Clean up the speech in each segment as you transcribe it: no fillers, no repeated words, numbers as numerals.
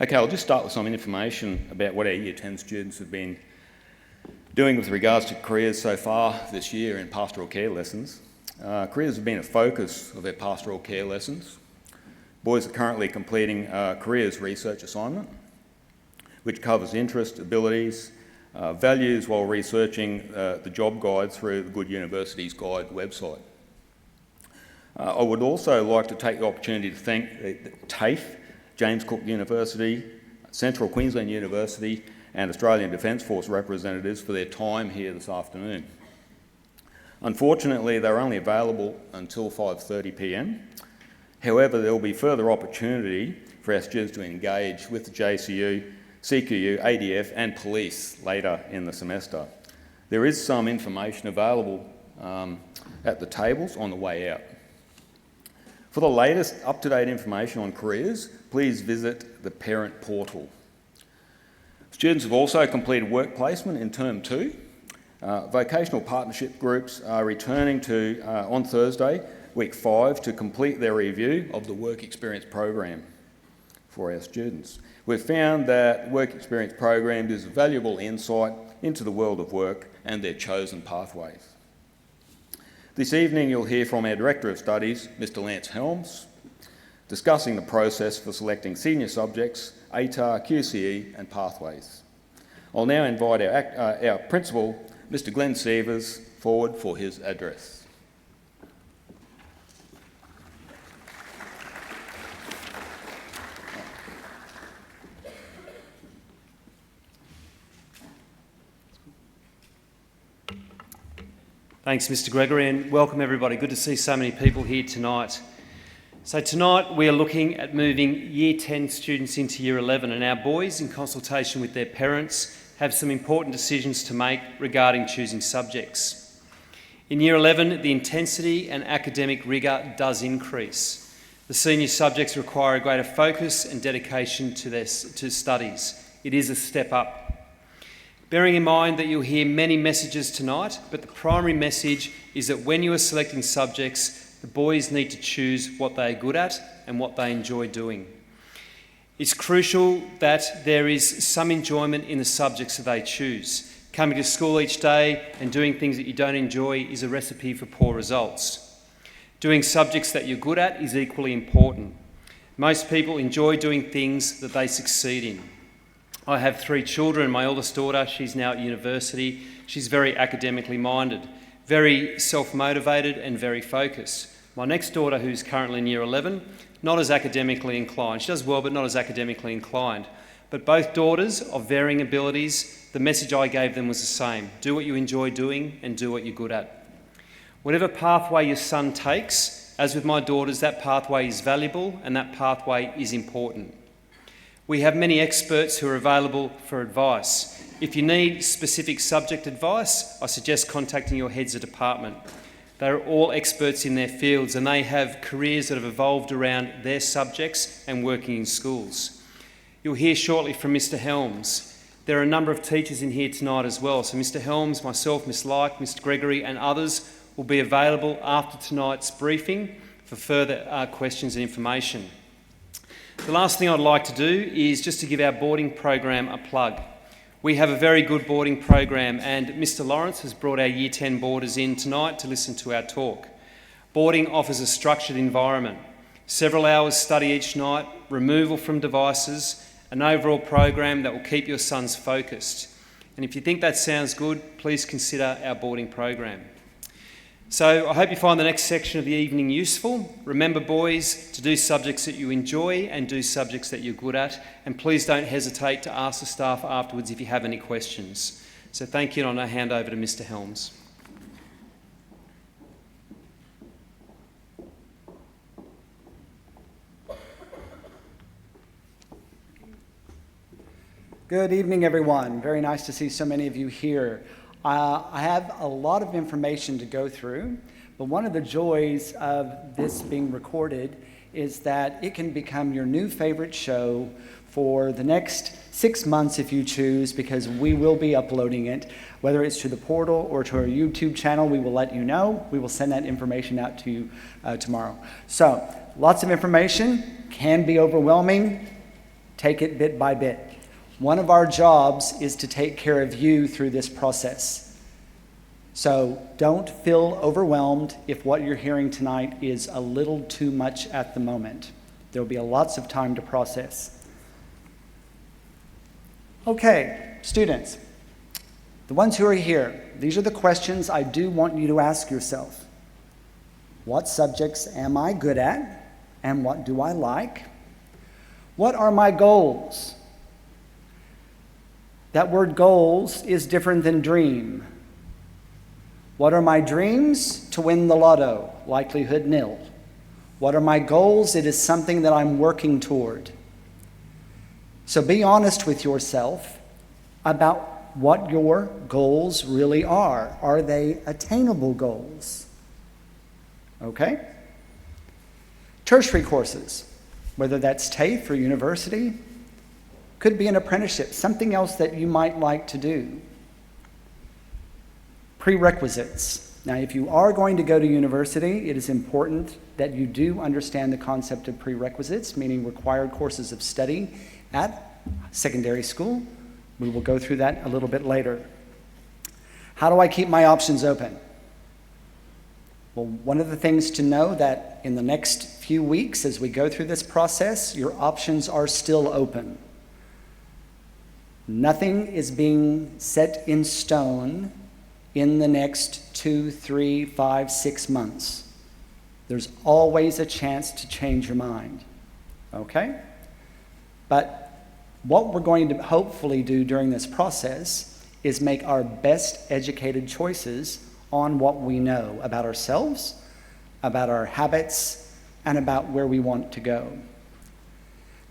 Okay, I'll just start with some information about what our Year 10 students have been doing with regards to careers so far this year in pastoral care lessons. Careers have been a focus of their pastoral care lessons. Boys are currently completing a careers research assignment, which covers interest, abilities, values while researching the job guide through the Good Universities Guide website. I would also like to take the opportunity to thank TAFE, James Cook University, Central Queensland University and Australian Defence Force representatives for their time here this afternoon. Unfortunately, they're only available until 5:30 p.m. However, there will be further opportunity for our students to engage with the JCU, CQU, ADF and police later in the semester. There is some information available at the tables on the way out. For the latest up-to-date information on careers, please visit the parent portal. Students have also completed work placement in Term 2. Vocational partnership groups are returning on Thursday, week 5, to complete their review of the work experience program for our students. We've found that work experience program is a valuable insight into the world of work and their chosen pathways. This evening you'll hear from our Director of Studies, Mr Lance Helms, discussing the process for selecting senior subjects, ATAR, QCE and pathways. I'll now invite our Principal, Mr Glenn Sievers, forward for his address. Thanks, Mr Gregory, and welcome everybody. Good to see so many people here tonight. So tonight we are looking at moving Year 10 students into Year 11, and our boys, in consultation with their parents, have some important decisions to make regarding choosing subjects. In Year 11, the intensity and academic rigour does increase. The senior subjects require a greater focus and dedication to studies. It is a step up. Bearing in mind that you'll hear many messages tonight, but the primary message is that when you are selecting subjects, the boys need to choose what they are good at and what they enjoy doing. It's crucial that there is some enjoyment in the subjects that they choose. Coming to school each day and doing things that you don't enjoy is a recipe for poor results. Doing subjects that you're good at is equally important. Most people enjoy doing things that they succeed in. I have 3 children. My eldest daughter, she's now at university. She's very academically minded, very self-motivated and very focused. My next daughter, who's currently in Year 11, not as academically inclined. She does well, but not as academically inclined. But both daughters of varying abilities, the message I gave them was the same. Do what you enjoy doing and do what you're good at. Whatever pathway your son takes, as with my daughters, that pathway is valuable and that pathway is important. We have many experts who are available for advice. If you need specific subject advice, I suggest contacting your heads of department. They're all experts in their fields and they have careers that have evolved around their subjects and working in schools. You'll hear shortly from Mr Helms. There are a number of teachers in here tonight as well. So Mr Helms, myself, Miss Like, Mr Gregory and others will be available after tonight's briefing for further questions and information. The last thing I'd like to do is just to give our boarding program a plug. We have a very good boarding program and Mr Lawrence has brought our Year 10 boarders in tonight to listen to our talk. Boarding offers a structured environment, several hours study each night, removal from devices, an overall program that will keep your sons focused. And if you think that sounds good, please consider our boarding program. So I hope you find the next section of the evening useful. Remember, boys, to do subjects that you enjoy and do subjects that you're good at. And please don't hesitate to ask the staff afterwards if you have any questions. So thank you, and I'll now hand over to Mr Helms. Good evening, everyone. Very nice to see so many of you here. I have a lot of information to go through, but one of the joys of this being recorded is that it can become your new favorite show for the next 6 months if you choose, because we will be uploading it, whether it's to the portal or to our YouTube channel. We will let you know. We will send that information out to you tomorrow. So lots of information, can be overwhelming. Take it bit by bit. One of our jobs is to take care of you through this process. So don't feel overwhelmed if what you're hearing tonight is a little too much at the moment. There'll be lots of time to process. Okay, students, the ones who are here, these are the questions I do want you to ask yourself. What subjects am I good at, and what do I like? What are my goals? That word goals is different than dream. What are my dreams? To win the lotto, likelihood nil. What are my goals? It is something that I'm working toward. So be honest with yourself about what your goals really are. Are they attainable goals? Okay? Tertiary courses, whether that's TAFE or university, could be an apprenticeship, something else that you might like to do. Prerequisites. Now, if you are going to go to university, it is important that you do understand the concept of prerequisites, meaning required courses of study at secondary school. We will go through that a little bit later. How do I keep my options open? Well, one of the things to know that in the next few weeks as we go through this process, your options are still open. Nothing is being set in stone in the next 2, 3, 5, 6 months. There's always a chance to change your mind, okay? But what we're going to hopefully do during this process is make our best educated choices on what we know about ourselves, about our habits, and about where we want to go.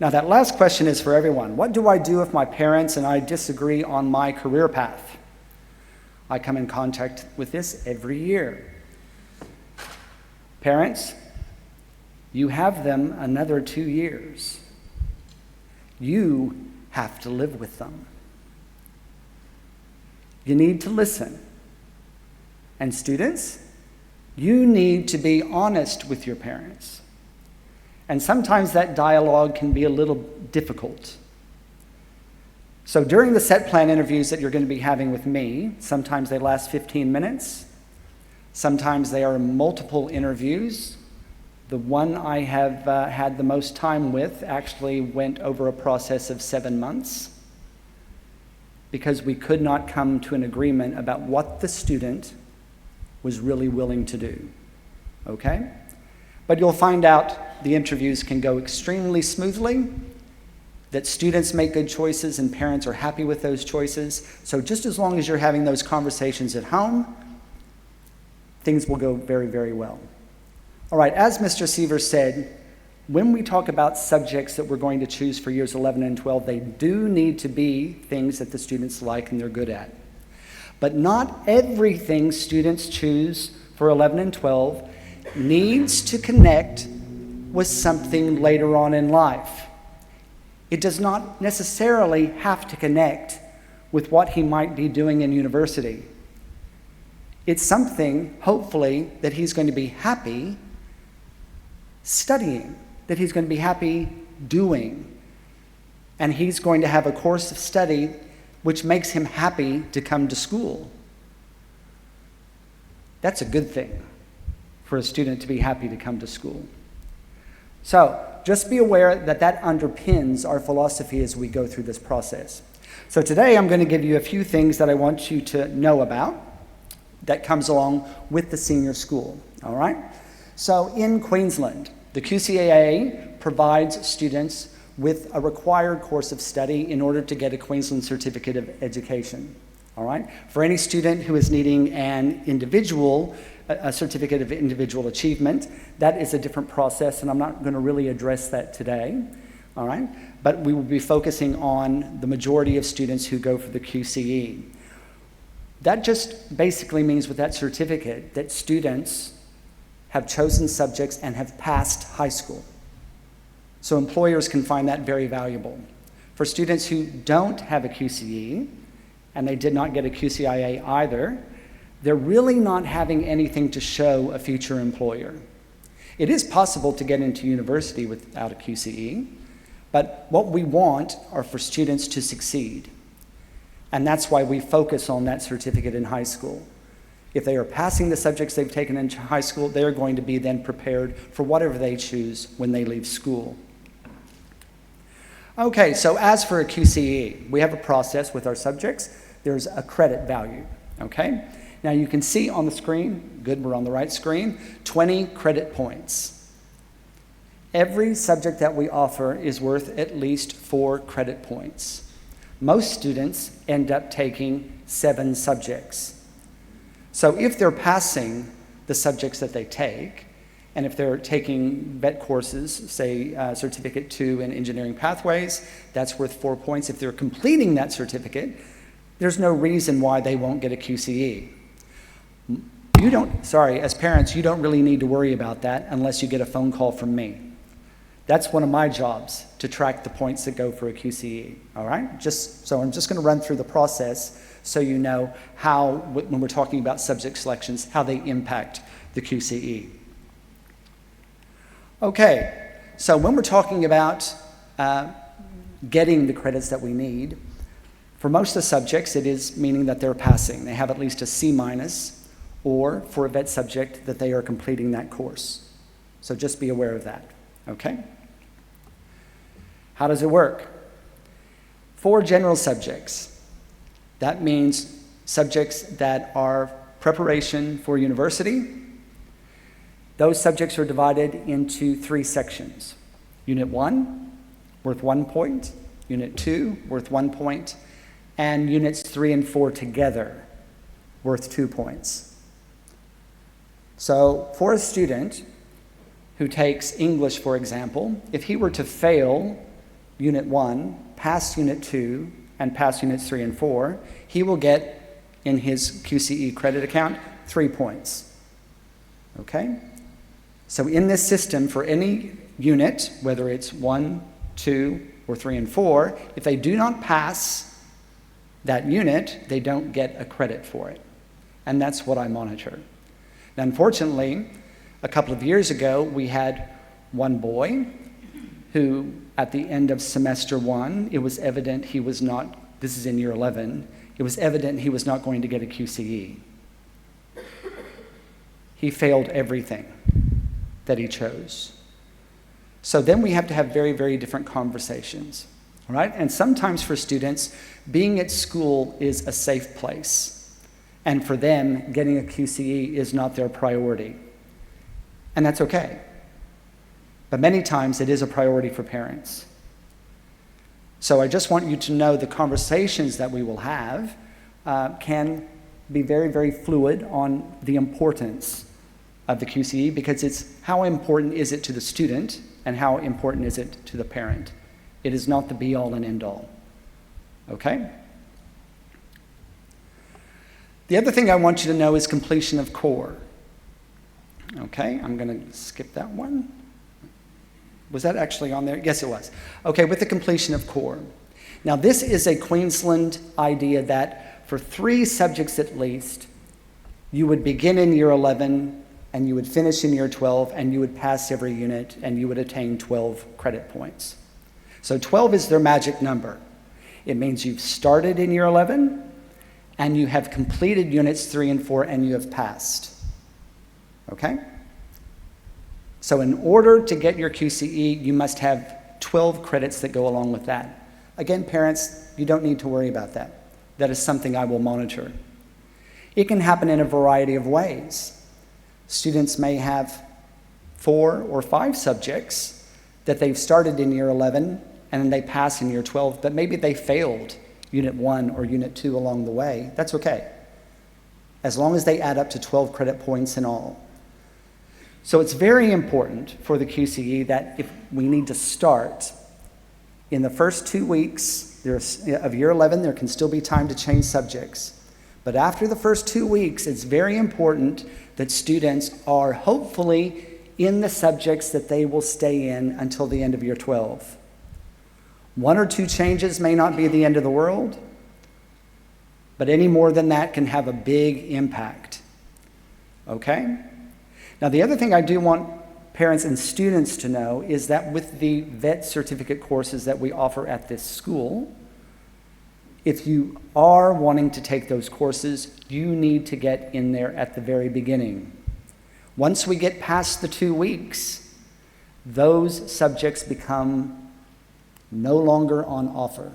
Now, that last question is for everyone. What do I do if my parents and I disagree on my career path? I come in contact with this every year. Parents, you have them another 2 years. You have to live with them. You need to listen. And students, you need to be honest with your parents. And sometimes that dialogue can be a little difficult. So during the set plan interviews that you're going to be having with me, sometimes they last 15 minutes. Sometimes they are multiple interviews. The one I have had the most time with actually went over a process of 7 months because we could not come to an agreement about what the student was really willing to do. Okay? But you'll find out the interviews can go extremely smoothly, that students make good choices and parents are happy with those choices. So just as long as you're having those conversations at home, things will go very, very well. All right, as Mr. Seaver said, when we talk about subjects that we're going to choose for years 11 and 12, they do need to be things that the students like and they're good at. But not everything students choose for 11 and 12 needs to connect with something later on in life. It does not necessarily have to connect with what he might be doing in university. It's something, hopefully, that he's going to be happy studying, that he's going to be happy doing. And he's going to have a course of study which makes him happy to come to school. That's a good thing for a student to be happy to come to school. So just be aware that that underpins our philosophy as we go through this process. So today I'm going to give you a few things that I want you to know about that comes along with the senior school, all right? So in Queensland, the QCAA provides students with a required course of study in order to get a Queensland Certificate of Education, all right? For any student who is needing a certificate of individual achievement, that is a different process, and I'm not going to really address that today, all right? But we will be focusing on the majority of students who go for the QCE. That just basically means with that certificate that students have chosen subjects and have passed high school. So employers can find that very valuable. For students who don't have a QCE, and they did not get a QCIA either, they're really not having anything to show a future employer. It is possible to get into university without a QCE, But what we want are for students to succeed. And that's why we focus on that certificate in high school. If they are passing the subjects they've taken in high school, they're going to be then prepared for whatever they choose when they leave school. Okay, so as for a QCE, we have a process with our subjects. There's a credit value, okay? Now you can see on the screen, good, we're on the right screen, 20 credit points. Every subject that we offer is worth at least 4 credit points. Most students end up taking 7 subjects. So if they're passing the subjects that they take, and if they're taking vet courses, say Certificate 2 in Engineering Pathways, that's worth 4 points. If they're completing that certificate, there's no reason why they won't get a QCE. As parents, you don't really need to worry about that unless you get a phone call from me. That's one of my jobs, to track the points that go for a QCE, all right? So I'm just gonna run through the process so you know how, when we're talking about subject selections, how they impact the QCE. Okay, so when we're talking about getting the credits that we need, for most of the subjects, it is meaning that they're passing. They have at least a C-, or for a vet subject, that they are completing that course. So just be aware of that, okay? How does it work? For general subjects, that means subjects that are preparation for university. Those subjects are divided into 3 sections. Unit 1, worth 1 point. Unit 2, worth 1 point. And units 3 and 4 together, worth 2 points. So for a student who takes English, for example, if he were to fail Unit 1, pass Unit 2, and pass Units 3 and 4, he will get, in his QCE credit account, 3 points. Okay? So in this system, for any unit, whether it's 1, 2, or 3 and 4, if they do not pass that unit, they don't get a credit for it. And that's what I monitor. Now, unfortunately, a couple of years ago, we had one boy who, at the end of semester 1, it was evident he was not, this is in year 11, it was evident he was not going to get a QCE. He failed everything that he chose. So then we have to have very, very different conversations, all right? And sometimes for students, being at school is a safe place. And for them, getting a QCE is not their priority. And that's okay. But many times it is a priority for parents. So I just want you to know the conversations that we will have can be very, very fluid on the importance of the QCE, because it's how important is it to the student and how important is it to the parent. It is not the be-all and end-all. Okay? The other thing I want you to know is completion of core. Okay, I'm going to skip that one. Was that actually on there? Yes, it was. Okay, with the completion of core. Now, this is a Queensland idea that for 3 subjects at least, you would begin in year 11 and you would finish in year 12 and you would pass every unit and you would attain 12 credit points. So 12 is their magic number. It means you've started in year 11 and you have completed units 3 and 4 and you have passed. Okay? So in order to get your QCE, you must have 12 credits that go along with that. Again, parents, you don't need to worry about that. That is something I will monitor. It can happen in a variety of ways. Students may have 4 or 5 subjects that they've started in year 11 and then they pass in year 12, but maybe they failed Unit 1 or Unit 2 along the way. That's okay, as long as they add up to 12 credit points in all. So it's very important for the QCE that if we need to start in the first 2 weeks of year 11, there can still be time to change subjects. But after the first 2 weeks, it's very important that students are hopefully in the subjects that they will stay in until the end of year 12. 1 or 2 changes may not be the end of the world, but any more than that can have a big impact. Okay? Now, the other thing I do want parents and students to know is that with the vet certificate courses that we offer at this school, if you are wanting to take those courses, you need to get in there at the very beginning. Once we get past the 2 weeks, those subjects become no longer on offer.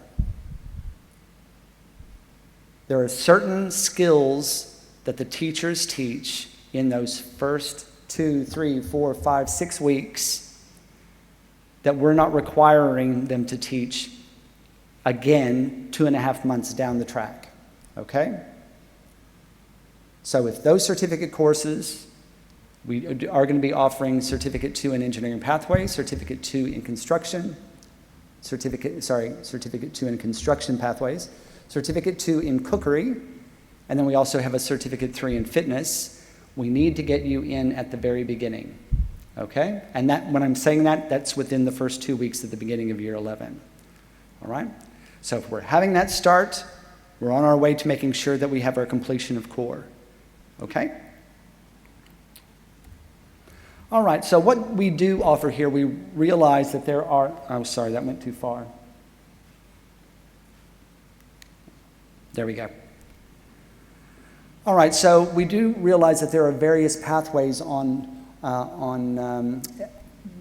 There are certain skills that the teachers teach in those first 2, 3, 4, 5, 6 weeks that we're not requiring them to teach again 2.5 months down the track, okay? So if those certificate courses, we are going to be offering Certificate 2 in Engineering Pathways, Certificate 2 in Construction, Certificate 2 in Construction Pathways, Certificate 2 in Cookery, and then we also have a Certificate 3 in Fitness. We need to get you in at the very beginning, okay? And that, when I'm saying that, that's within the first 2 weeks at the beginning of year 11, all right? So if we're having that start, we're on our way to making sure that we have our completion of core, okay? All right, so what we do offer here, we realize that there are, oh, sorry, that went too far. There we go. All right, so we do realize that there are various pathways on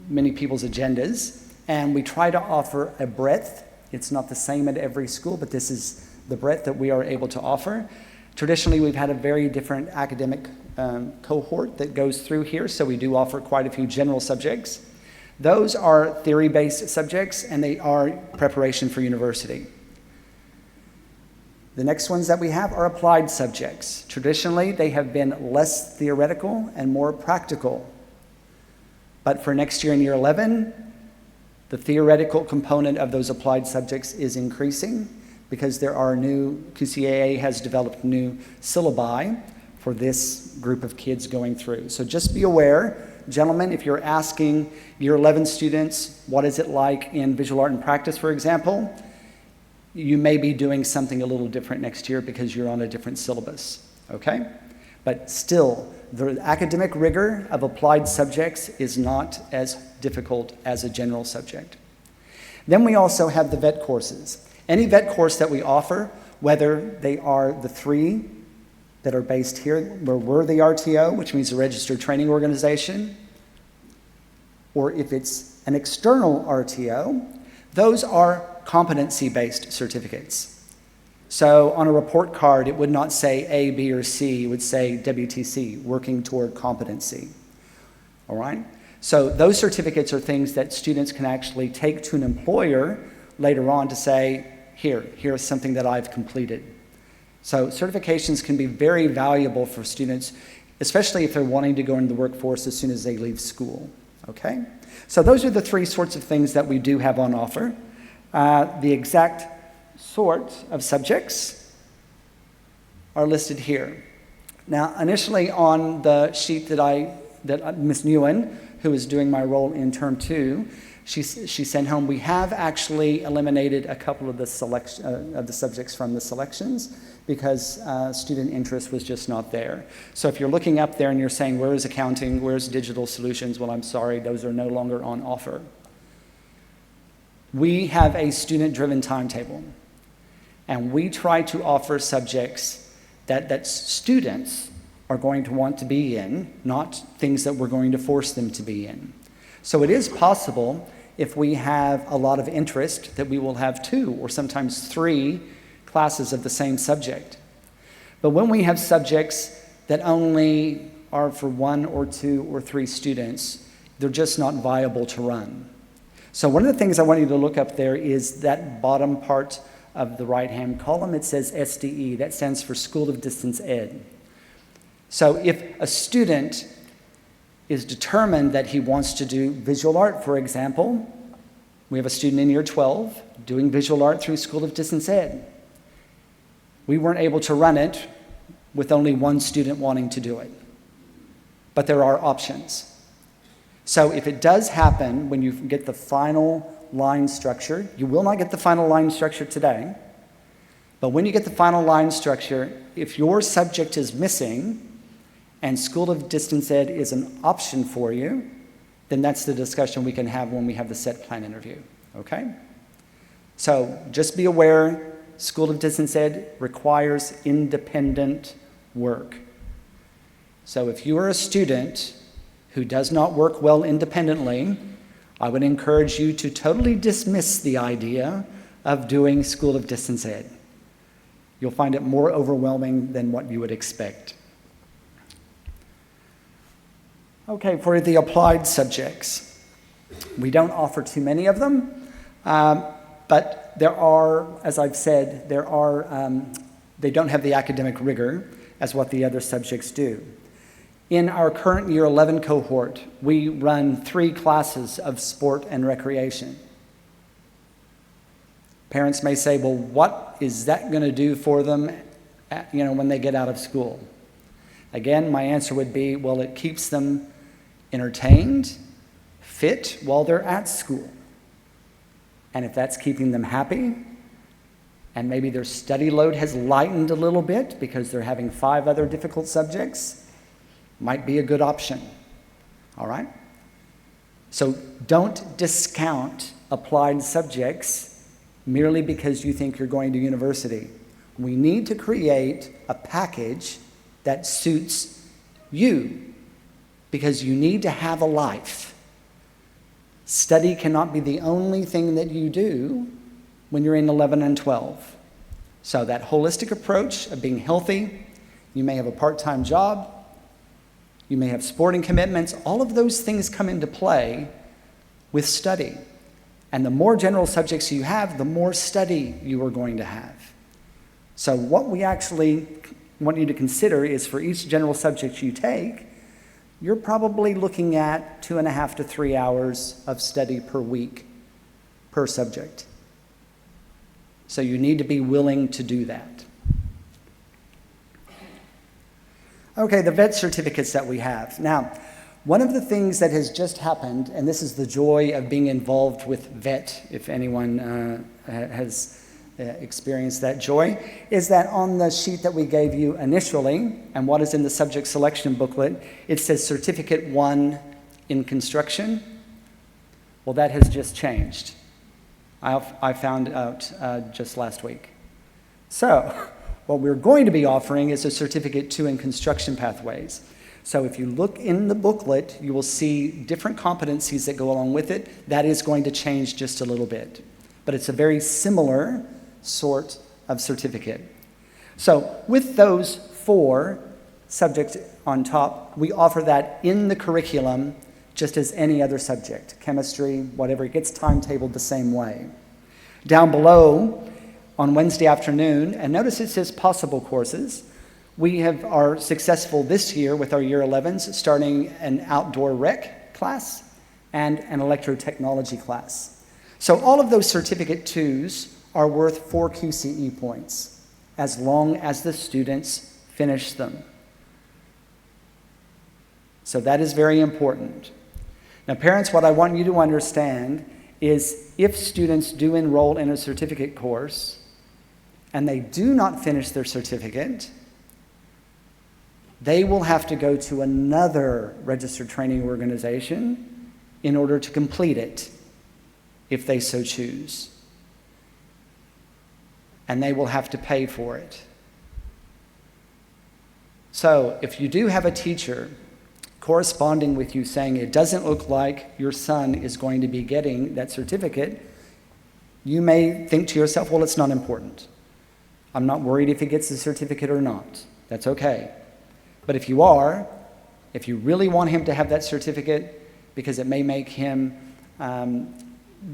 many people's agendas, and we try to offer a breadth. It's not the same at every school, but this is the breadth that we are able to offer. Traditionally, we've had a very different academic cohort that goes through here, so we do offer quite a few general subjects. Those are theory-based subjects, and they are preparation for university. The next ones that we have are applied subjects. Traditionally, they have been less theoretical and more practical. But for next year in year 11, the theoretical component of those applied subjects is increasing because there are QCAA has developed new syllabi for this group of kids going through. So just be aware, gentlemen, if you're asking year 11 students, what is it like in visual art and practice, for example, you may be doing something a little different next year because you're on a different syllabus, okay? But still, the academic rigor of applied subjects is not as difficult as a general subject. Then we also have the vet courses. Any vet course that we offer, whether they are the 3 that are based here, where we're the RTO, which means a registered training organization, or if it's an external RTO, those are competency-based certificates. So on a report card, it would not say A, B, or C. It would say WTC, working toward competency. All right? So those certificates are things that students can actually take to an employer later on to say, here's something that I've completed. So certifications can be very valuable for students, especially if they're wanting to go into the workforce as soon as they leave school. Okay? So those are the 3 sorts of things that we do have on offer. The exact sort of subjects are listed here. Now, initially on the sheet that Ms. Nguyen, who is doing my role in term 2, she sent home, we have actually eliminated a couple of the subjects from the selections because student interest was just not there. So if you're looking up there and you're saying, where is accounting, where's digital solutions? Well, I'm sorry, those are no longer on offer. We have a student-driven timetable, and we try to offer subjects that students are going to want to be in, not things that we're going to force them to be in. So it is possible, if we have a lot of interest, that we will have 2 or sometimes 3 classes of the same subject. But when we have subjects that only are for 1 or 2 or 3 students, they're just not viable to run. So one of the things I want you to look up there is that bottom part of the right-hand column. It says SDE. That stands for School of Distance Ed. So if a student is determined that he wants to do visual art, for example, we have a student in year 12 doing visual art through School of Distance Ed. We weren't able to run it with only 1 student wanting to do it. But there are options. So if it does happen when you get the final line structure, you will not get the final line structure today, but when you get the final line structure, if your subject is missing and School of Distance Ed is an option for you, then that's the discussion we can have when we have the set plan interview, okay? So just be aware, School of Distance Ed requires independent work. So if you are a student who does not work well independently, I would encourage you to totally dismiss the idea of doing School of Distance Ed. You'll find it more overwhelming than what you would expect. Okay, for the applied subjects, we don't offer too many of them, but there are, as I've said, they don't have the academic rigor as what the other subjects do. In our current Year 11 cohort, we run 3 classes of sport and recreation. Parents may say, well, what is that going to do for them when they get out of school? Again, my answer would be, well, it keeps them entertained, fit while they're at school. And if that's keeping them happy, and maybe their study load has lightened a little bit because they're having 5 other difficult subjects, might be a good option, all right? So don't discount applied subjects merely because you think you're going to university. We need to create a package that suits you because you need to have a life. Study cannot be the only thing that you do when you're in 11 and 12. So that holistic approach of being healthy, you may have a part-time job, you may have sporting commitments, all of those things come into play with study. And the more general subjects you have, the more study you are going to have. So what we actually want you to consider is for each general subject you take, you're probably looking at 2.5 to 3 hours of study per week, per subject. So you need to be willing to do that. Okay, the vet certificates that we have. Now, one of the things that has just happened, and this is the joy of being involved with vet, if anyone has experienced that joy, is that on the sheet that we gave you initially, and what is in the subject selection booklet, it says Certificate 1 in Construction. Well, that has just changed. I found out just last week. So, what we're going to be offering is a Certificate 2 in Construction Pathways. So if you look in the booklet, you will see different competencies that go along with it. That is going to change just a little bit. But it's a very similar sort of certificate. So with those 4 subjects on top, we offer that in the curriculum just as any other subject. Chemistry, whatever, it gets timetabled the same way. Down below, on Wednesday afternoon, and notice it says possible courses, we are successful this year with our Year 11s, starting an outdoor rec class and an electrotechnology class. So all of those Certificate 2s are worth 4 QCE points, as long as the students finish them. So that is very important. Now parents, what I want you to understand is if students do enroll in a certificate course and they do not finish their certificate, they will have to go to another registered training organization in order to complete it, if they so choose. And they will have to pay for it. So if you do have a teacher corresponding with you saying it doesn't look like your son is going to be getting that certificate, you may think to yourself, well, it's not important. I'm not worried if he gets the certificate or not. That's okay. But if you are, if you really want him to have that certificate because it may make him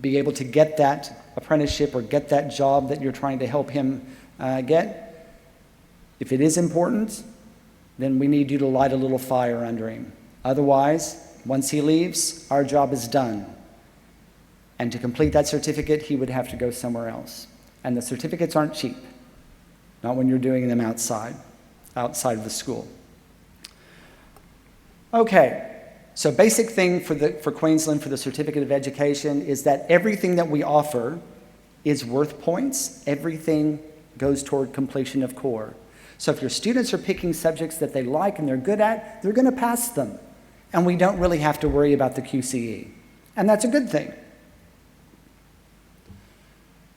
be able to get that apprenticeship or get that job that you're trying to help him get, if it is important, then we need you to light a little fire under him. Otherwise, once he leaves, our job is done. And to complete that certificate, he would have to go somewhere else. And the certificates aren't cheap, not when you're doing them outside of the school. Okay, so basic thing for Queensland for the Certificate of Education is that everything that we offer is worth points. Everything goes toward completion of core. So if your students are picking subjects that they like and they're good at, they're going to pass them. and we don't really have to worry about the QCE. And that's a good thing.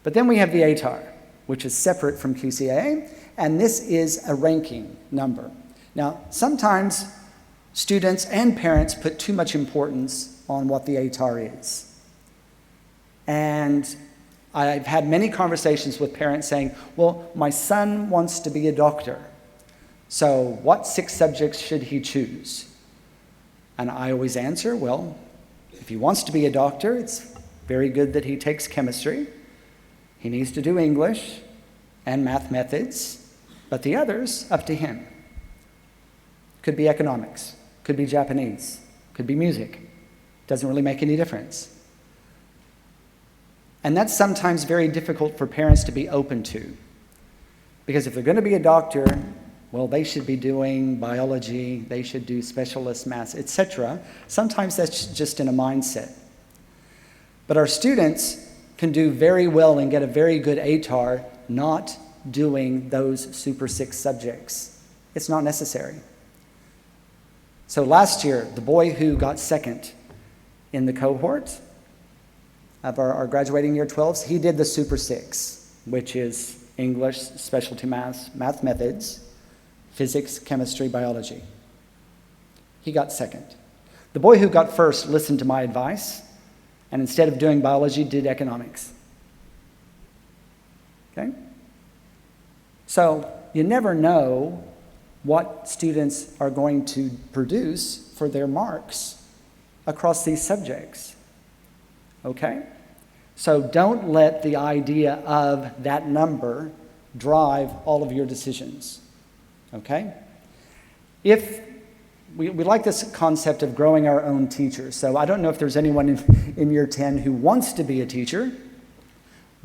But then we have the ATAR, which is separate from QCA, and this is a ranking number. Now, sometimes students and parents put too much importance on what the ATAR is. And I've had many conversations with parents saying, well, my son wants to be a doctor, so what 6 subjects should he choose? And I always answer, well, if he wants to be a doctor, it's very good that he takes chemistry. He needs to do English and math methods, but the others, up to him. Could be economics, could be Japanese, could be music. Doesn't really make any difference. And that's sometimes very difficult for parents to be open to. Because if they're going to be a doctor, well, they should be doing biology, they should do specialist maths, etc. Sometimes that's just in a mindset. But our students can do very well and get a very good ATAR not doing those Super 6 subjects. It's not necessary. So last year, the boy who got second in the cohort of our graduating year 12s, he did the Super 6, which is English, specialty maths, math methods, physics, chemistry, biology. He got second. The boy who got first listened to my advice, and instead of doing biology, did economics. Okay? So you never know what students are going to produce for their marks across these subjects. Okay? So don't let the idea of that number drive all of your decisions. Okay? If we like this concept of growing our own teachers. So I don't know if there's anyone in year 10 who wants to be a teacher,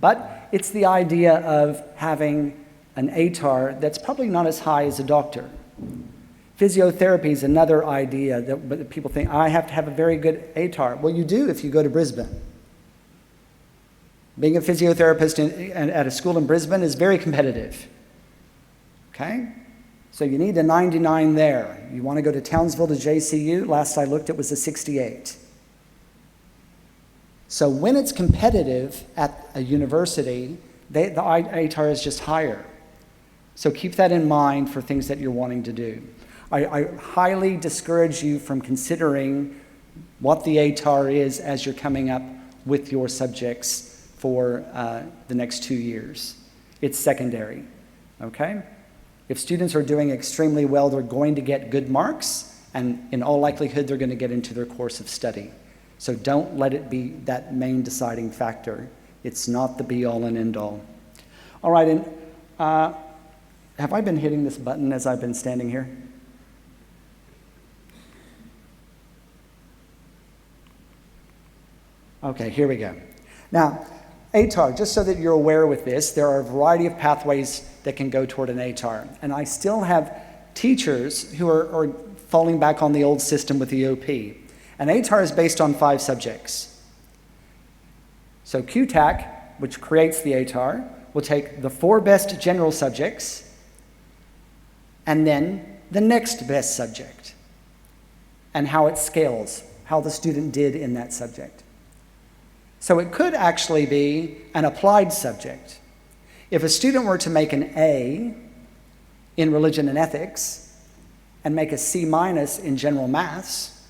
but it's the idea of having an ATAR that's probably not as high as a doctor. Physiotherapy is another idea that people think, I have to have a very good ATAR. Well, you do if you go to Brisbane. Being a physiotherapist at a school in Brisbane is very competitive. Okay? So you need a 99 there. You want to go to Townsville to JCU, last I looked it was a 68. So when it's competitive at a university, the ATAR is just higher. So keep that in mind for things that you're wanting to do. I highly discourage you from considering what the ATAR is as you're coming up with your subjects for the next 2 years. It's secondary, okay? If students are doing extremely well, they're going to get good marks, and in all likelihood, they're going to get into their course of study. So don't let it be that main deciding factor. It's not the be-all and end-all. All right, and have I been hitting this button as I've been standing here? Okay, here we go. Now, ATAR, just so that you're aware with this, there are a variety of pathways that can go toward an ATAR. And I still have teachers who are falling back on the old system with the OP. An ATAR is based on 5 subjects. So QTAC, which creates the ATAR, will take the 4 best general subjects and then the next best subject and how it scales, how the student did in that subject. So it could actually be an applied subject. If a student were to make an A in religion and ethics and make a C- in general maths,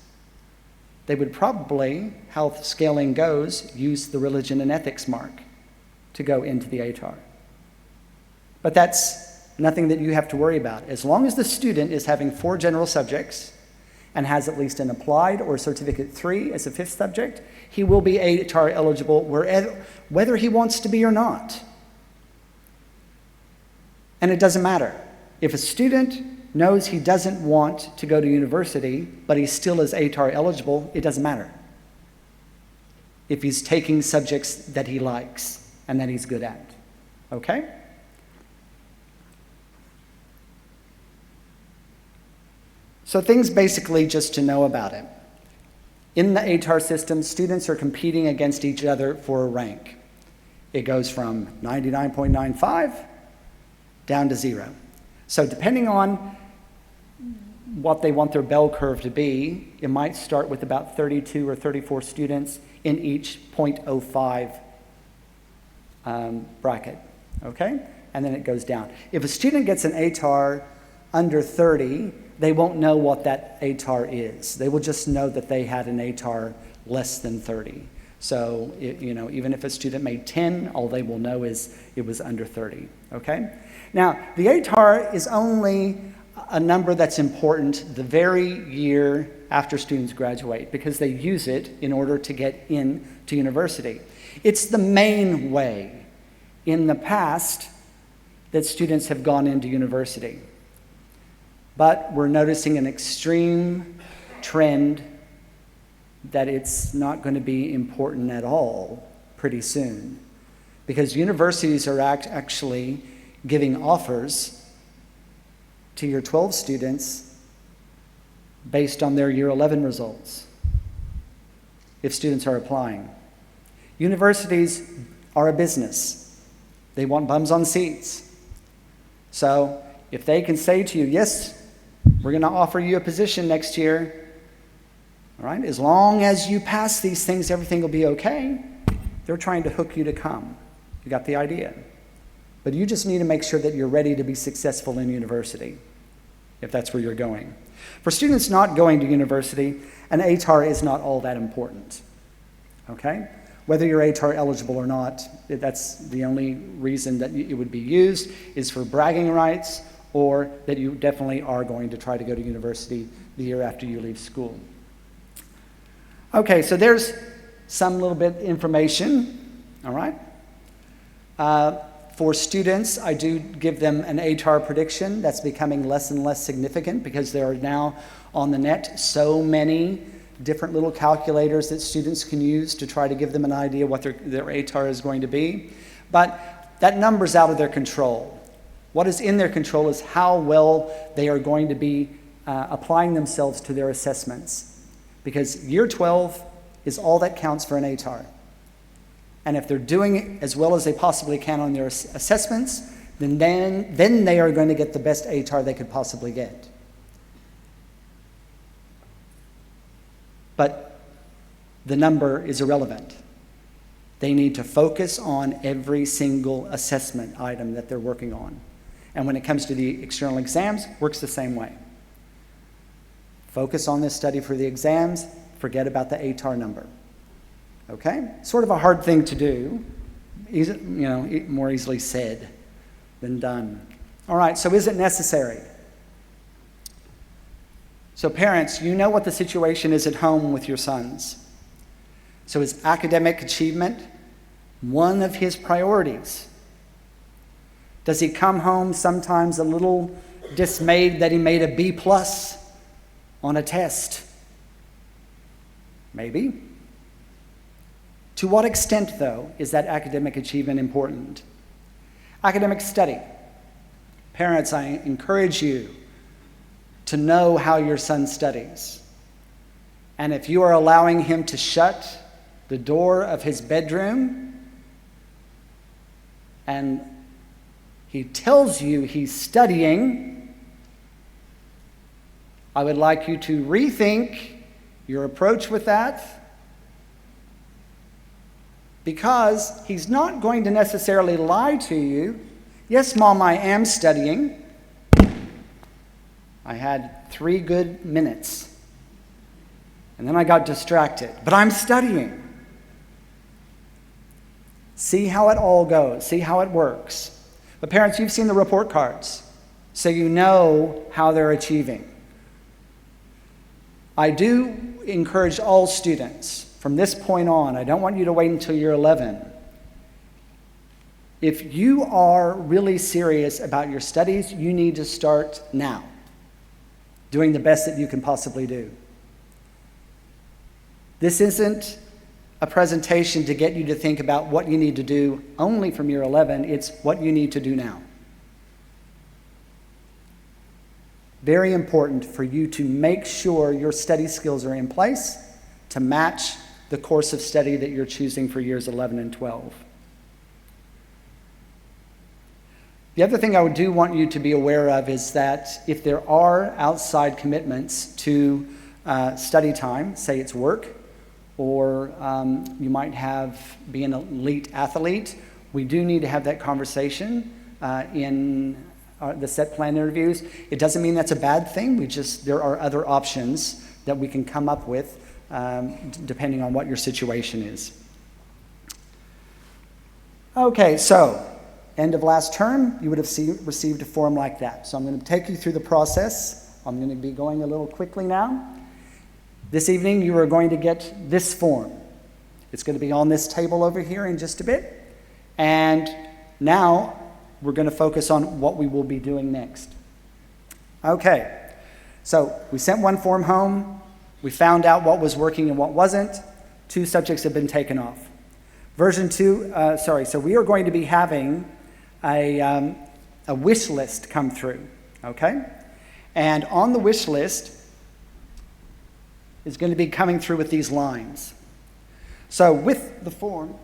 they would probably, how scaling goes, use the religion and ethics mark to go into the ATAR. But that's nothing that you have to worry about. As long as the student is having 4 general subjects and has at least an applied or certificate 3 as a 5th subject, he will be ATAR eligible whether he wants to be or not. And it doesn't matter. If a student knows he doesn't want to go to university, but he still is ATAR eligible, it doesn't matter. If he's taking subjects that he likes and that he's good at. Okay? So things basically just to know about it. In the ATAR system, students are competing against each other for a rank. It goes from 99.95 down to 0. So depending on what they want their bell curve to be, it might start with about 32 or 34 students in each 0.05 bracket, okay? And then it goes down. If a student gets an ATAR under 30, they won't know what that ATAR is. They will just know that they had an ATAR less than 30. So, even if a student made 10, all they will know is it was under 30, okay? Now, the ATAR is only a number that's important the very year after students graduate because they use it in order to get into university. It's the main way in the past that students have gone into university. But we're noticing an extreme trend that it's not going to be important at all pretty soon because universities are actually giving offers to year 12 students based on their year 11 results if students are applying. Universities are a business. They want bums on seats. So if they can say to you, yes, we're going to offer you a position next year, all right, as long as you pass these things, everything will be okay. They're trying to hook you to come. You got the idea. But you just need to make sure that you're ready to be successful in university, if that's where you're going. For students not going to university, an ATAR is not all that important, okay? Whether you're ATAR eligible or not, that's the only reason that it would be used is for bragging rights or that you definitely are going to try to go to university the year after you leave school. Okay, so there's some little bit information, all right? For students, I do give them an ATAR prediction. That's becoming less and less significant because there are now on the net so many different little calculators that students can use to try to give them an idea what their ATAR is going to be. But that number's out of their control. What is in their control is how well they are going to be applying themselves to their assessments. Because year 12 is all that counts for an ATAR. And if they're doing it as well as they possibly can on their assessments, then they are going to get the best ATAR they could possibly get. But the number is irrelevant. They need to focus on every single assessment item that they're working on. And when it comes to the external exams, works the same way. Focus on this study for the exams, forget about the ATAR number. Okay? Sort of a hard thing to do, more easily said than done. All right, so is it necessary? So parents, you know what the situation is at home with your sons. So is academic achievement one of his priorities? Does he come home sometimes a little dismayed that he made a B+ on a test? Maybe. To what extent, though, is that academic achievement important? Academic study. Parents, I encourage you to know how your son studies. And if you are allowing him to shut the door of his bedroom and he tells you he's studying, I would like you to rethink your approach with that, because he's not going to necessarily lie to you. Yes, Mom, I am studying. I had 3 good minutes, and then I got distracted, but I'm studying. See how it all goes. See how it works. But parents, you've seen the report cards, so you know how they're achieving. I do encourage all students from this point on, I don't want you to wait until you're 11. If you are really serious about your studies, you need to start now, doing the best that you can possibly do. This isn't a presentation to get you to think about what you need to do only from year 11, it's what you need to do now. Very important for you to make sure your study skills are in place to match the course of study that you're choosing for years 11 and 12. The other thing I do want you to be aware of is that if there are outside commitments to study time, say it's work, or you might be an elite athlete, we do need to have that conversation in the set plan interviews. It doesn't mean that's a bad thing. There are other options that we can come up with depending on what your situation is. Okay, so end of last term, you would have received a form like that. So I'm going to take you through the process. I'm going to be going a little quickly now. This evening, you are going to get this form. It's going to be on this table over here in just a bit. And now, we're going to focus on what we will be doing next. Okay, so we sent one form home. We found out what was working and what wasn't. 2 subjects have been taken off. So we are going to be having a wish list come through, okay? And on the wish list is going to be coming through with these lines. So with the form,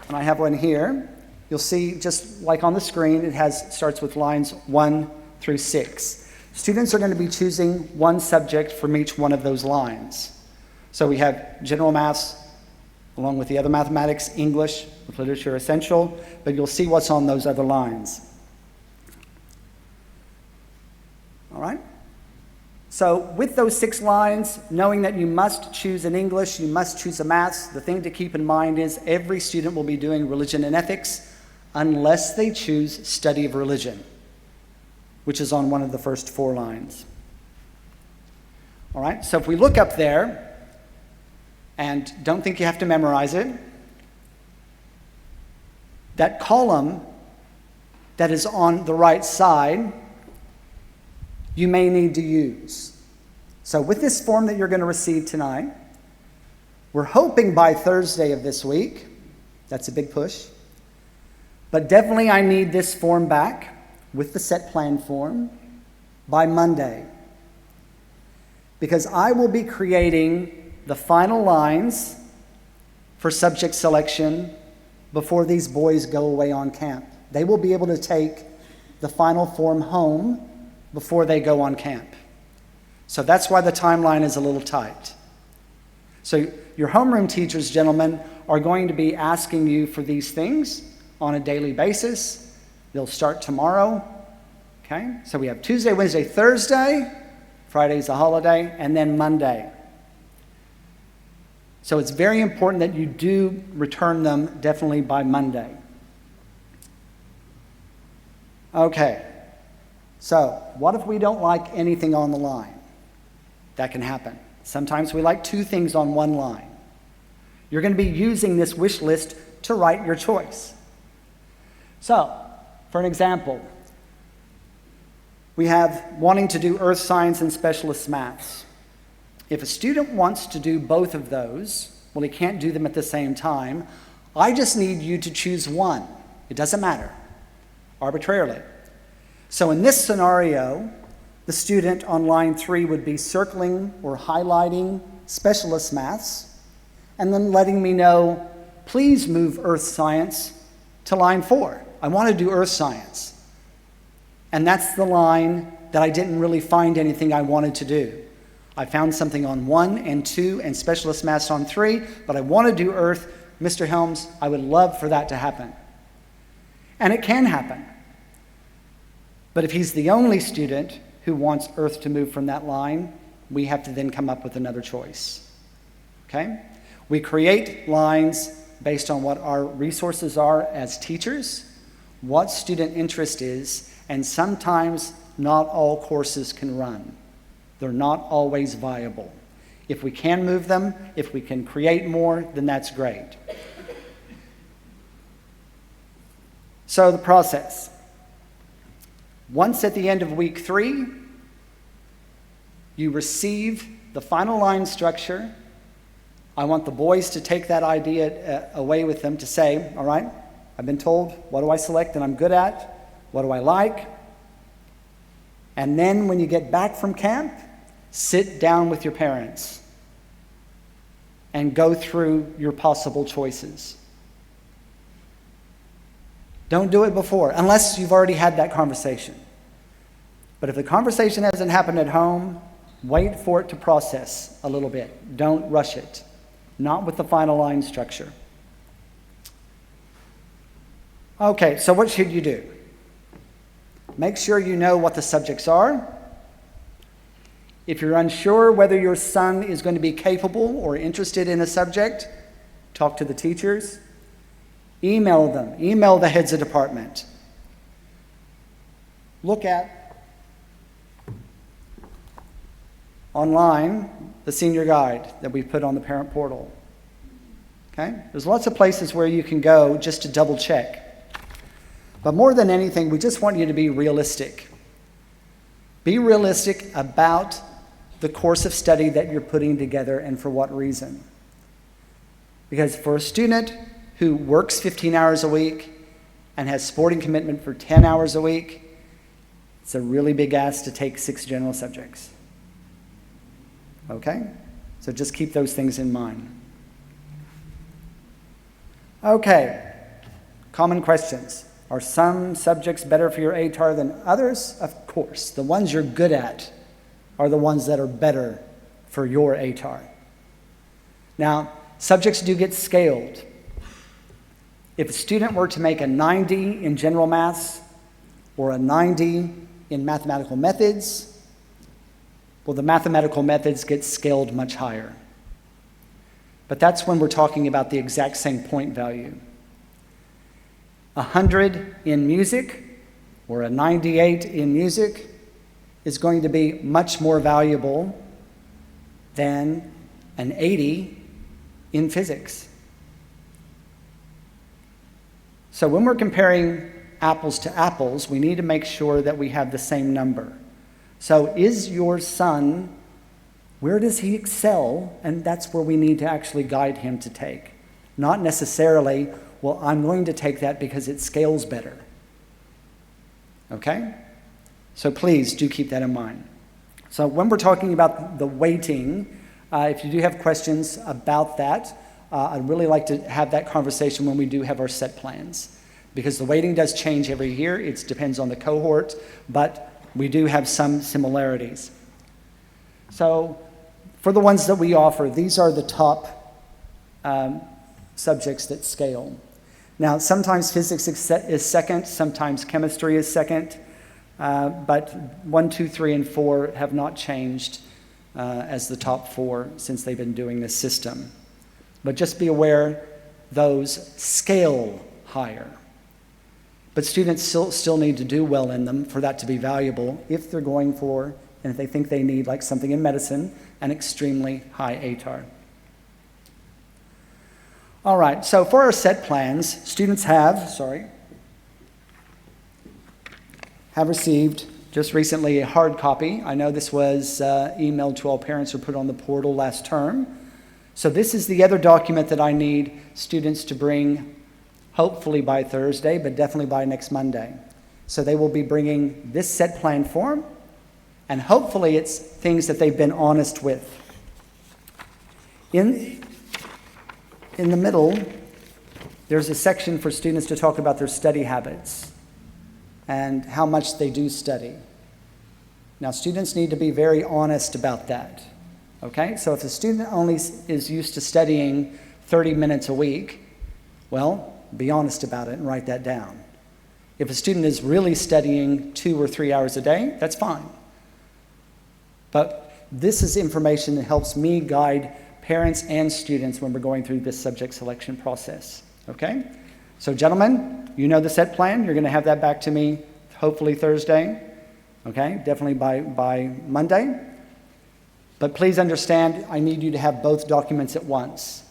and I have one here, you'll see just like on the screen, it starts with lines 1 through 6. Students are going to be choosing one subject from each one of those lines. So we have general maths, along with the other mathematics, English, with literature essential, but you'll see what's on those other lines. All right? So with those 6 lines, knowing that you must choose an English, you must choose a maths, the thing to keep in mind is every student will be doing religion and ethics unless they choose study of religion, which is on one of the first 4 lines. All right, so if we look up there, and don't think you have to memorize it, that column that is on the right side, you may need to use. So with this form that you're going to receive tonight, we're hoping by Thursday of this week, that's a big push, but definitely I need this form back with the set plan form by Monday, because I will be creating the final lines for subject selection before these boys go away on camp. They will be able to take the final form home before they go on camp. So that's why the timeline is a little tight. So your homeroom teachers, gentlemen, are going to be asking you for these things on a daily basis. They'll start tomorrow. Okay? So we have Tuesday, Wednesday, Thursday, Friday's a holiday, and then Monday. So it's very important that you do return them definitely by Monday. Okay. So, what if we don't like anything on the line? That can happen. Sometimes we like 2 things on one line. You're going to be using this wish list to write your choice. So, for an example, we have wanting to do earth science and specialist maths. If a student wants to do both of those, well, he can't do them at the same time. I just need you to choose one. It doesn't matter, arbitrarily. So in this scenario, the student on line 3 would be circling or highlighting specialist maths and then letting me know, please move earth science to line 4. I want to do earth science. And that's the line that I didn't really find anything I wanted to do. I found something on 1 and 2 and specialist maths on 3, but I want to do earth. Mr. Helms, I would love for that to happen. And it can happen. But if he's the only student who wants earth to move from that line, we have to then come up with another choice. Okay? We create lines based on what our resources are as teachers, what student interest is, and sometimes not all courses can run. They're not always viable. If we can move them, if we can create more, then that's great. So the process. Once at the end of week 3, you receive the final line structure. I want the boys to take that idea away with them to say, all right, I've been told what do I select and I'm good at, what do I like? And then when you get back from camp, sit down with your parents and go through your possible choices. Don't do it before, unless you've already had that conversation. But if the conversation hasn't happened at home, wait for it to process a little bit. Don't rush it. Not with the final line structure. Okay, so what should you do? Make sure you know what the subjects are. If you're unsure whether your son is going to be capable or interested in a subject, talk to the teachers. Email them. Email the heads of department. Look at online the senior guide that we put on the parent portal. Okay? There's lots of places where you can go just to double check. But more than anything, we just want you to be realistic. Be realistic about the course of study that you're putting together and for what reason. Because for a student who works 15 hours a week and has sporting commitment for 10 hours a week, it's a really big ask to take 6 general subjects. Okay? So just keep those things in mind. Okay, common questions. Are some subjects better for your ATAR than others? Of course. The ones you're good at are the ones that are better for your ATAR. Now, subjects do get scaled. If a student were to make a 90 in general maths or a 90 in mathematical methods, well, the mathematical methods get scaled much higher. But that's when we're talking about the exact same point value. 100 in music or a 98 in music is going to be much more valuable than an 80 in physics. So when we're comparing apples to apples, we need to make sure that we have the same number. So is your son, where does he excel? And that's where we need to actually guide him to take. Not necessarily, well, I'm going to take that because it scales better. Okay? So please do keep that in mind. So when we're talking about the weighting, if you do have questions about that, I'd really like to have that conversation when we do have our set plans. Because the weighting does change every year. It depends on the cohort, but we do have some similarities. So for the ones that we offer, these are the top subjects that scale. Now, sometimes physics is second, sometimes chemistry is second, but 1, 2, 3, and 4 have not changed as the top 4 since they've been doing this system. But just be aware, those scale higher. But students still need to do well in them for that to be valuable if they're going for, and if they think they need, like something in medicine, an extremely high ATAR. All right, so for our set plans, students have received just recently a hard copy. I know this was emailed to all parents or put on the portal last term. So this is the other document that I need students to bring, hopefully by Thursday, but definitely by next Monday. So they will be bringing this set plan form, and hopefully it's things that they've been honest with. In the middle, there's a section for students to talk about their study habits and how much they do study. Now, students need to be very honest about that, okay? So if a student only is used to studying 30 minutes a week, well, be honest about it and write that down. If a student is really studying 2 or 3 hours a day, that's fine. But this is information that helps me guide parents and students when we're going through this subject selection process, okay? So gentlemen, you know the set plan. You're going to have that back to me hopefully Thursday, okay? Definitely by Monday. But please understand, I need you to have both documents at once.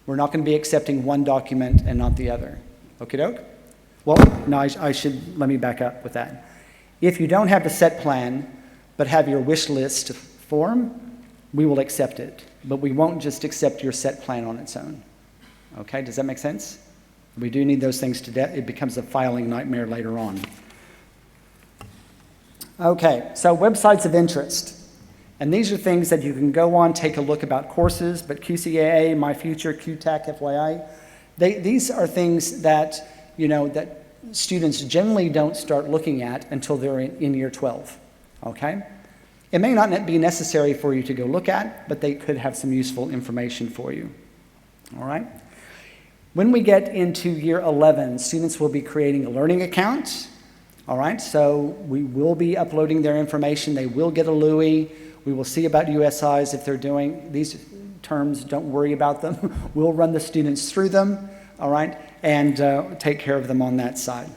We're not going to be accepting one document and not the other. Okie doke? Well, no, let me back up with that. If you don't have the set plan, but have your wish list form, we will accept it. But we won't just accept your set plan on its own. Okay, does that make sense? We do need those things it becomes a filing nightmare later on. Okay, so websites of interest. And these are things that you can go on, take a look about courses, but QCAA, My Future, QTAC, FYI, these are things that, that students generally don't start looking at until they're in year 12, okay? It may not be necessary for you to go look at, but they could have some useful information for you, all right? When we get into year 11, students will be creating a learning account, all right? So we will be uploading their information. They will get a LUI. We will see about USIs if they're doing these terms. Don't worry about them. We'll run the students through them, all right, and take care of them on that side,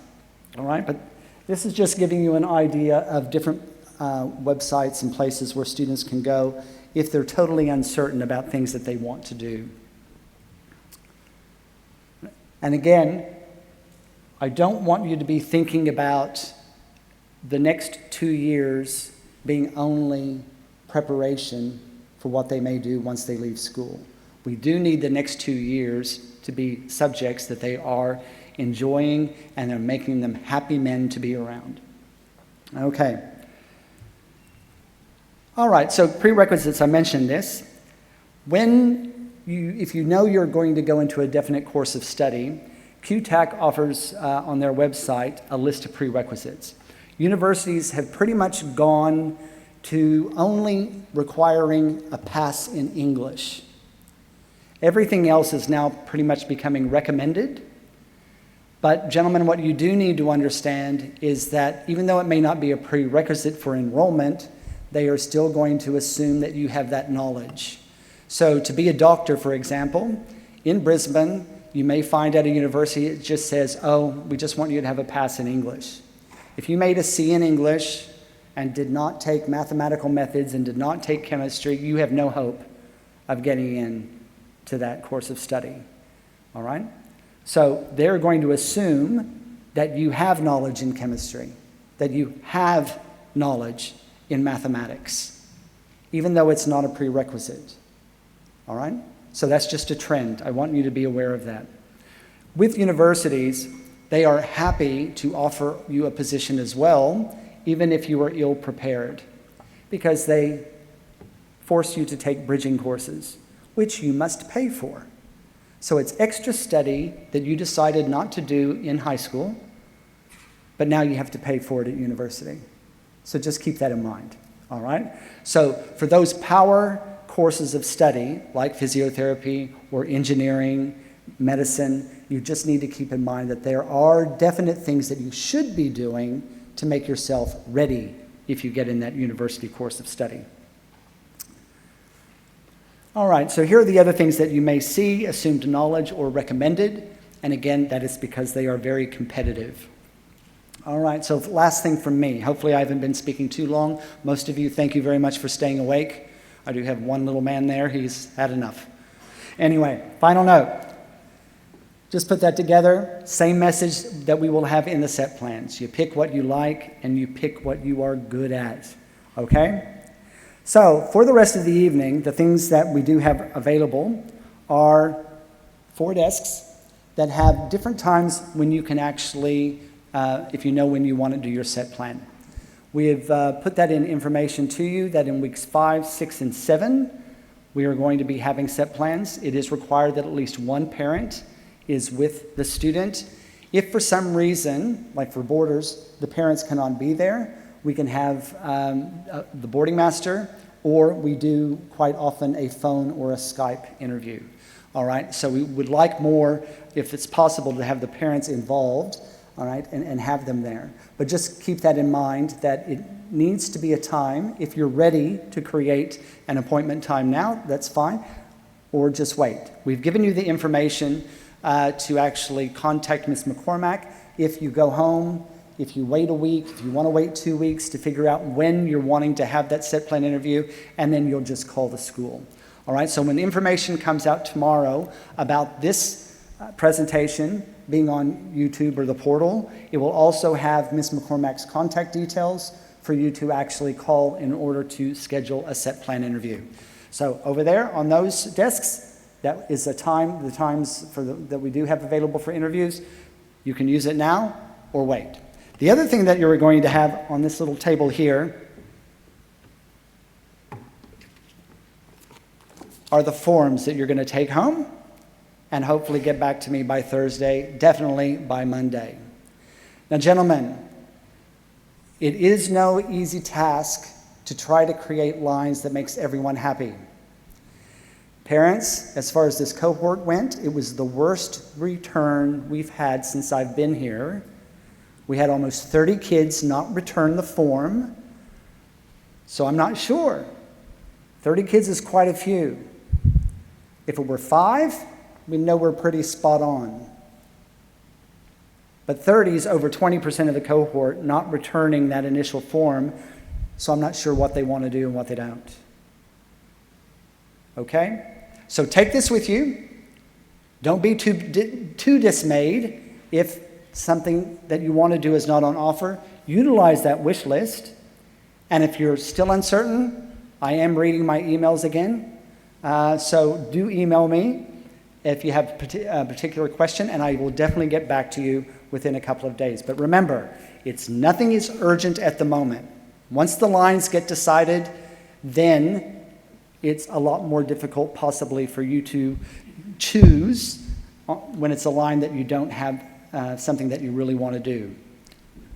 all right? But this is just giving you an idea of different websites and places where students can go if they're totally uncertain about things that they want to do. And again, I don't want you to be thinking about the next 2 years being only preparation for what they may do once they leave school. We do need the next 2 years to be subjects that they are enjoying and are making them happy men to be around. Okay. All right, so prerequisites, I mentioned this. If you know you're going to go into a definite course of study, QTAC offers on their website a list of prerequisites. Universities have pretty much gone to only requiring a pass in English. Everything else is now pretty much becoming recommended. But gentlemen, what you do need to understand is that even though it may not be a prerequisite for enrollment, they are still going to assume that you have that knowledge. So to be a doctor, for example, in Brisbane, you may find at a university it just says, oh, we just want you to have a pass in English. If you made a C in English and did not take mathematical methods and did not take chemistry, you have no hope of getting in to that course of study, all right? So they're going to assume that you have knowledge in chemistry, that you have knowledge in mathematics, even though it's not a prerequisite. All right? So that's just a trend. I want you to be aware of that. With universities, they are happy to offer you a position as well, even if you are ill prepared, because they force you to take bridging courses, which you must pay for. So it's extra study that you decided not to do in high school, but now you have to pay for it at university. So just keep that in mind, all right? So for those power courses of study, like physiotherapy or engineering, medicine, you just need to keep in mind that there are definite things that you should be doing to make yourself ready if you get in that university course of study. All right, so here are the other things that you may see, assumed knowledge or recommended, and again, that is because they are very competitive. All right, so last thing from me. Hopefully I haven't been speaking too long. Most of you, thank you very much for staying awake. I do have one little man there. He's had enough. Anyway, final note. Just put that together. Same message that we will have in the set plans. You pick what you like and you pick what you are good at, okay? So for the rest of the evening, the things that we do have available are 4 desks that have different times when you can actually, if you know when you want to do your set plan. We have put that in information to you that in weeks 5, 6, and 7, we are going to be having set plans. It is required that at least one parent is with the student. If for some reason, like for boarders, the parents cannot be there, we can have the boarding master, or we do quite often a phone or a Skype interview. All right, so we would like more, if it's possible, to have the parents involved, all right, and have them there. But just keep that in mind that it needs to be a time. If you're ready to create an appointment time now, that's fine, or just wait. We've given you the information to actually contact Ms. McCormack. If you go home, if you wait a week, if you want to wait 2 weeks to figure out when you're wanting to have that set plan interview, and then you'll just call the school. All right, so when the information comes out tomorrow about this presentation being on YouTube or the portal, it will also have Ms. McCormack's contact details for you to actually call in order to schedule a set plan interview. So over there on those desks, that is the times that we do have available for interviews. You can use it now or wait. The other thing that you're going to have on this little table here are the forms that you're going to take home and hopefully get back to me by Thursday, definitely by Monday. Now, gentlemen, it is no easy task to try to create lines that makes everyone happy. Parents, as far as this cohort went, it was the worst return we've had since I've been here. We had almost 30 kids not return the form, so I'm not sure. 30 kids is quite a few. If it were 5, we know we're pretty spot on. But 30 is over 20% of the cohort not returning that initial form, so I'm not sure what they want to do and what they don't. Okay? So take this with you. Don't be too dismayed if something that you want to do is not on offer. Utilize that wish list. And if you're still uncertain, I am reading my emails again. So do email me if you have a particular question, and I will definitely get back to you within a couple of days. But remember, nothing is urgent at the moment. Once the lines get decided, then it's a lot more difficult possibly for you to choose when it's a line that you don't have something that you really want to do.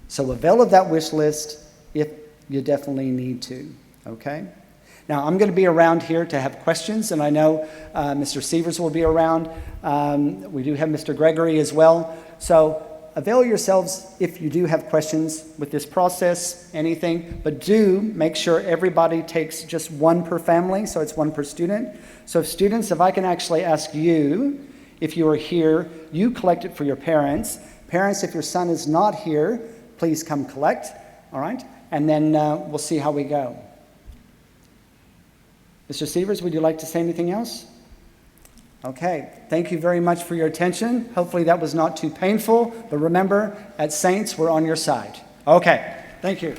So avail of that wish list if you definitely need to, okay? Now, I'm going to be around here to have questions, and I know Mr. Sievers will be around. We do have Mr. Gregory as well. So avail yourselves if you do have questions with this process, anything, but do make sure everybody takes just one per family, so it's one per student. So students, if I can actually ask you, if you are here, you collect it for your parents. Parents, if your son is not here, please come collect, all right? And then we'll see how we go. Mr. Sievers, would you like to say anything else? Okay, thank you very much for your attention. Hopefully that was not too painful, but remember, at Saints, we're on your side. Okay, thank you.